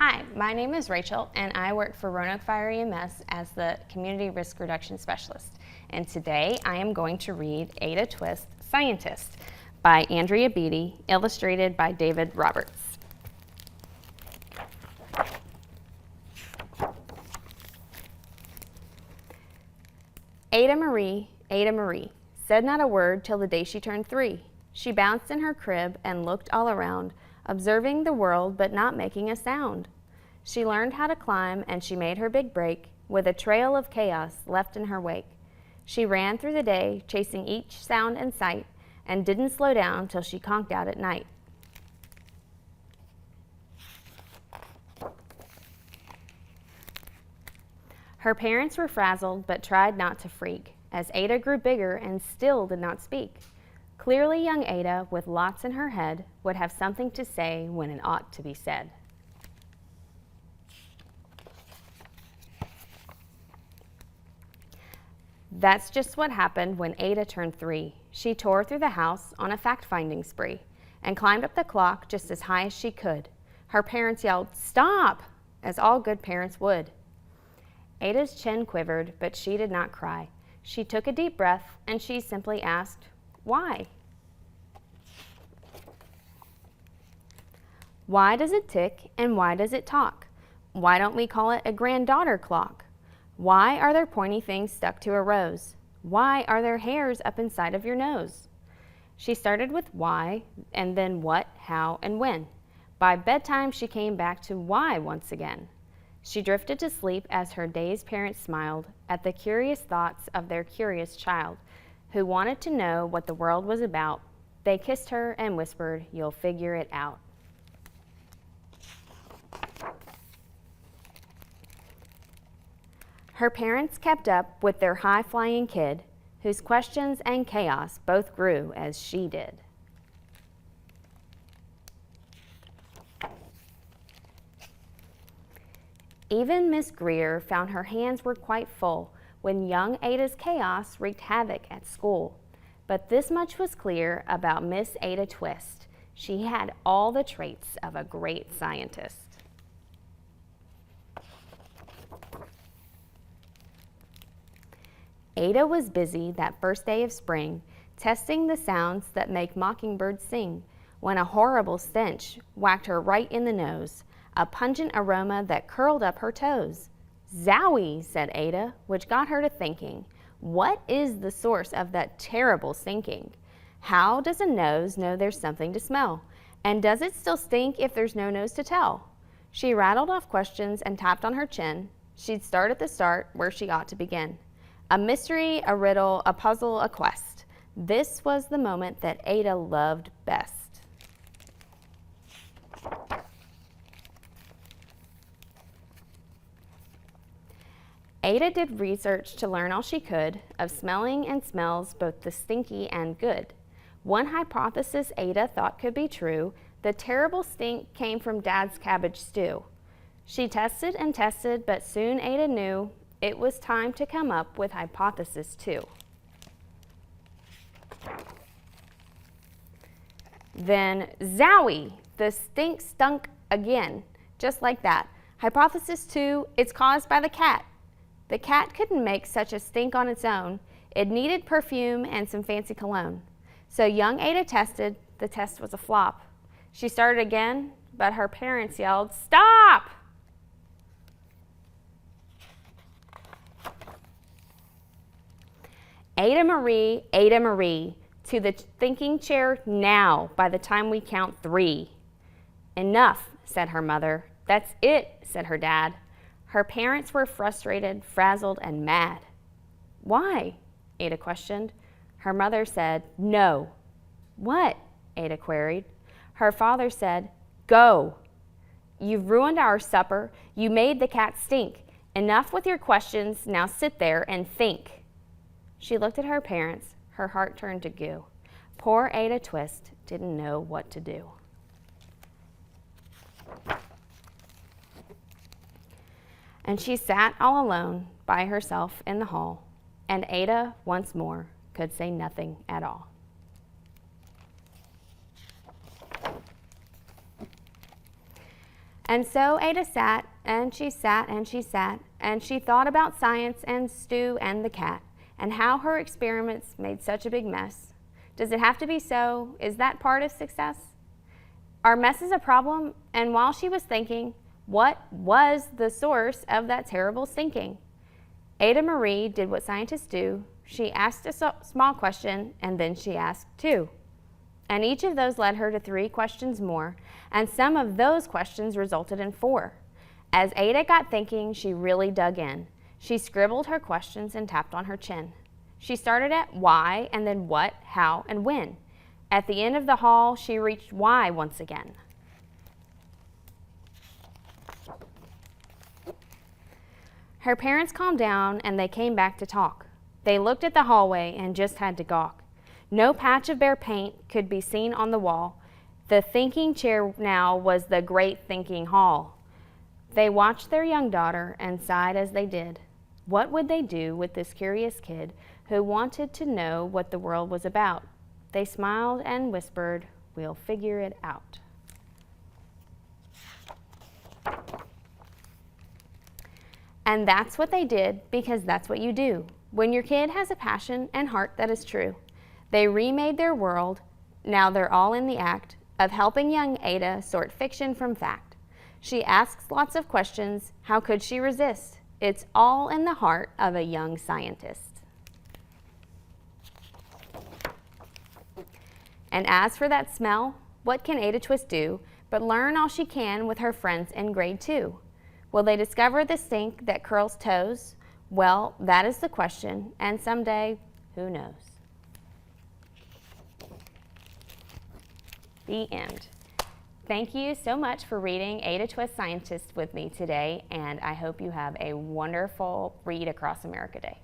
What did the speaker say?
Hi, my name is Rachel and I work for Roanoke Fire EMS as the Community Risk Reduction Specialist. And today I am going to read Ada Twist, Scientist by Andrea Beaty, illustrated by David Roberts. Ada Marie, said not a word till the day she turned 3. She bounced in her crib and looked all around, observing the world but not making a sound. She learned how to climb and she made her big break with a trail of chaos left in her wake. She ran through the day, chasing each sound and sight, and didn't slow down till she conked out at night. Her parents were frazzled but tried not to freak, as Ada grew bigger and still did not speak. Clearly young Ada, with lots in her head, would have something to say when it ought to be said. That's just what happened when Ada turned 3. She tore through the house on a fact-finding spree and climbed up the clock just as high as she could. Her parents yelled, "Stop!" as all good parents would. Ada's chin quivered, but she did not cry. She took a deep breath and she simply asked, "Why?" Why does it tick and why does it talk? Why don't we call it a granddaughter clock? Why are there pointy things stuck to a rose? Why are there hairs up inside of your nose? She started with why, and then what, how, and when. By bedtime, she came back to why once again. She drifted to sleep as her dazed parents smiled at the curious thoughts of their curious child, who wanted to know what the world was about. They kissed her and whispered, "You'll figure it out." Her parents kept up with their high-flying kid, whose questions and chaos both grew as she did. Even Miss Greer found her hands were quite full when young Ada's chaos wreaked havoc at school. But this much was clear about Miss Ada Twist. She had all the traits of a great scientist. Ada was busy that first day of spring, testing the sounds that make mockingbirds sing, when a horrible stench whacked her right in the nose, a pungent aroma that curled up her toes. "Zowie," said Ada, which got her to thinking, what is the source of that terrible stinking? How does a nose know there's something to smell? And does it still stink if there's no nose to tell? She rattled off questions and tapped on her chin. She'd start at the start where she ought to begin. A mystery, a riddle, a puzzle, a quest. This was the moment that Ada loved best. Ada did research to learn all she could of smelling and smells, both the stinky and good. One hypothesis Ada thought could be true: the terrible stink came from Dad's cabbage stew. She tested and tested, but soon Ada knew it was time to come up with hypothesis 2. Then, zowie, the stink stunk again, just like that. Hypothesis 2, it's caused by the cat. The cat couldn't make such a stink on its own. It needed perfume and some fancy cologne. So young Ada tested. The test was a flop. She started again, but her parents yelled, "Stop!" Ada Marie, to the thinking chair now by the time we count 3. "Enough," said her mother. "That's it," said her dad. Her parents were frustrated, frazzled, and mad. "Why?" Ada questioned. Her mother said, "No." "What?" Ada queried. Her father said, "Go. You've ruined our supper. You made the cat stink. Enough with your questions. Now sit there and think." She looked at her parents. Her heart turned to goo. Poor Ada Twist didn't know what to do. And she sat all alone by herself in the hall, and Ada once more could say nothing at all. And so Ada sat, and she sat, and she sat, and she thought about science and Stu and the cat, and how her experiments made such a big mess. Does it have to be so? Is that part of success? Are messes a problem? And while she was thinking, what was the source of that terrible sinking? Ada Marie did what scientists do. She asked a small question, and then she asked two. And each of those led her to 3 questions more, and some of those questions resulted in 4. As Ada got thinking, she really dug in. She scribbled her questions and tapped on her chin. She started at why, and then what, how, and when. At the end of the hall, she reached why once again. Her parents calmed down, and they came back to talk. They looked at the hallway and just had to gawk. No patch of bare paint could be seen on the wall. The thinking chair now was the great thinking hall. They watched their young daughter and sighed as they did. What would they do with this curious kid who wanted to know what the world was about? They smiled and whispered, "We'll figure it out." And that's what they did, because that's what you do when your kid has a passion and heart that is true. They remade their world. Now they're all in the act of helping young Ada sort fiction from fact. She asks lots of questions. How could she resist? It's all in the heart of a young scientist. And as for that smell, what can Ada Twist do but learn all she can with her friends in grade 2? Will they discover the stink that curls toes? Well, that is the question, and someday, who knows? The end. Thank you so much for reading Ada Twist Scientist with me today, and I hope you have a wonderful Read Across America Day.